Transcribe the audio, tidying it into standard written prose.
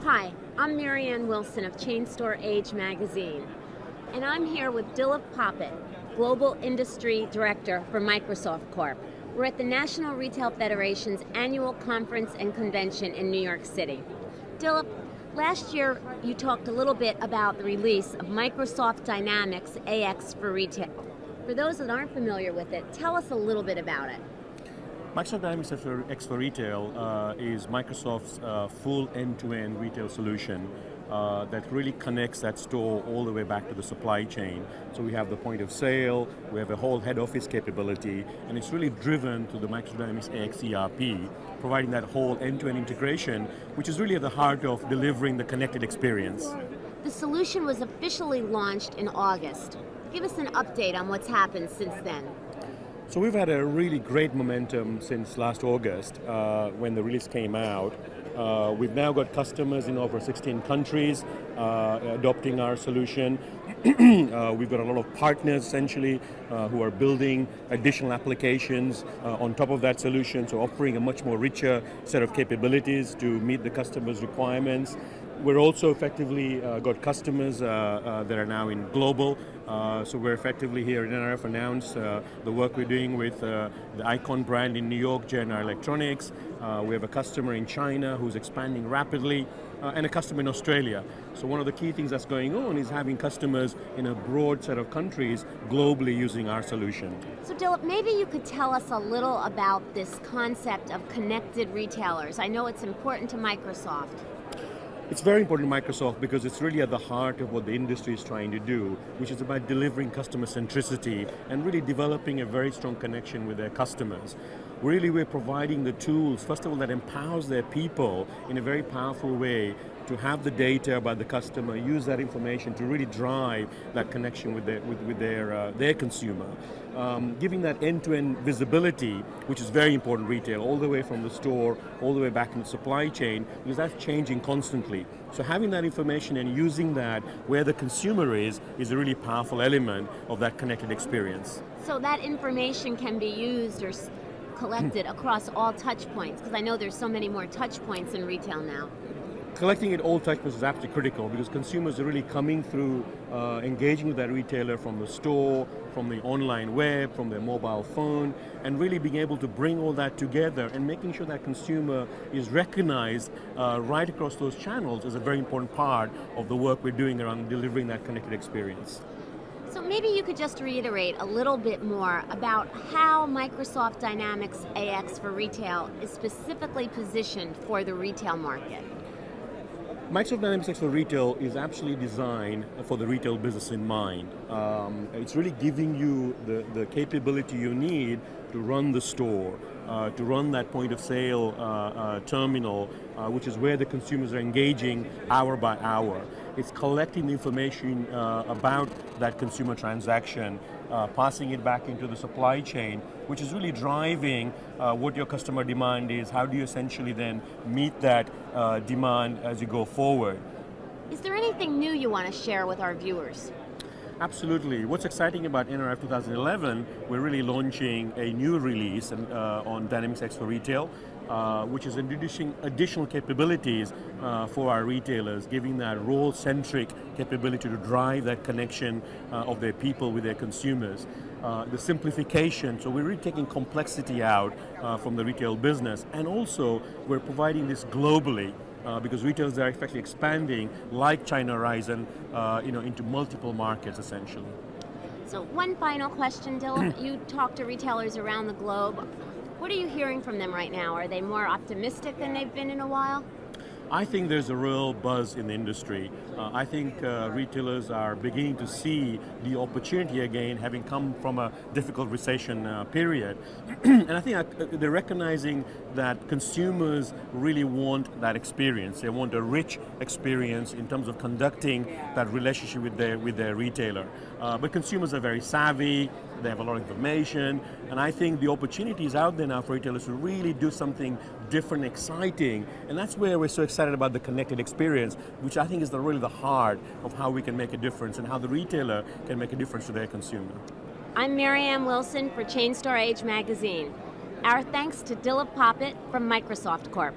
Hi, I'm Marianne Wilson of Chain Store Age magazine, and I'm here with Dilip Popat, Global Industry Director for Microsoft Corp. We're at the National Retail Federation's annual conference and convention in New York City. Dilip, last year you talked a little bit about the release of Microsoft Dynamics AX for Retail. For those that aren't familiar with it, tell us a little bit about it. Microsoft Dynamics X for Retail is Microsoft's full end-to-end retail solution that really connects that store all the way back to the supply chain. So we have the point of sale, we have a whole head office capability, and it's really driven to the Microsoft Dynamics AX ERP, providing that whole end-to-end integration, which is really at the heart of delivering the connected experience. The solution was officially launched in August. Give us an update on what's happened since then. So we've had a really great momentum since last August when the release came out. We've now got customers in over 16 countries adopting our solution. We've got a lot of partners essentially who are building additional applications on top of that solution, so offering a much more richer set of capabilities to meet the customer's requirements. We're also effectively got customers that are now in global, so we're effectively here at NRF announced the work we're doing with the Icon brand in New York, JNR Electronics. We have a customer in China who's expanding rapidly, and a customer in Australia. So one of the key things that's going on is having customers in a broad set of countries globally using our solution. So Dilip, maybe you could tell us a little about this concept of connected retailers. I know it's important to Microsoft. It's very important to Microsoft because it's really at the heart of what the industry is trying to do, which is about delivering customer centricity and really developing a very strong connection with their customers. Really, we're providing the tools, first of all, that empowers their people in a very powerful way to have the data about the customer, use that information to really drive that connection with their consumer. Giving that end-to-end visibility, which is very important retail, all the way from the store, all the way back in the supply chain, because that's changing constantly. So having that information and using that where the consumer is a really powerful element of that connected experience. So that information can be used or collected across all touch points, because I know there's so many more touch points in retail now. Collecting at all touch points is absolutely critical because consumers are really coming through, engaging with that retailer from the store, from the online web, from their mobile phone, and really being able to bring all that together and making sure that consumer is recognized right across those channels is a very important part of the work we're doing around delivering that connected experience. So maybe you could just reiterate a little bit more about how Microsoft Dynamics AX for Retail is specifically positioned for the retail market. Microsoft Dynamics X for Retail is absolutely designed for the retail business in mind. It's really giving you the capability you need to run the store, to run that point of sale terminal, which is where the consumers are engaging hour by hour. It's collecting the information about that consumer transaction, passing it back into the supply chain, which is really driving what your customer demand is. How do you essentially then meet that demand as you go forward? Is there anything new you want to share with our viewers? Absolutely. What's exciting about NRF 2011, we're really launching a new release on Dynamics X for Retail, which is introducing additional capabilities for our retailers, giving that role-centric capability to drive that connection of their people with their consumers. The simplification, so we're really taking complexity out from the retail business, and also we're providing this globally. Because retailers are effectively expanding, like China Horizon, into multiple markets essentially. So one final question, Dilip. You talk to retailers around the globe. What are you hearing from them right now? Are they more optimistic than they've been in a while? I think there's a real buzz in the industry. I think retailers are beginning to see the opportunity again, having come from a difficult recession period. And I think they're recognizing that consumers really want that experience. They want a rich experience in terms of conducting that relationship with their retailer. But consumers are very savvy, they have a lot of information, and I think the opportunity is out there now for retailers to really do something different, exciting, and that's where we're so excited about the connected experience, which I think is really the heart of how we can make a difference and how the retailer can make a difference to their consumer. I'm Marianne Wilson for Chain Store Age magazine. Our thanks to Dilip Popat from Microsoft Corp.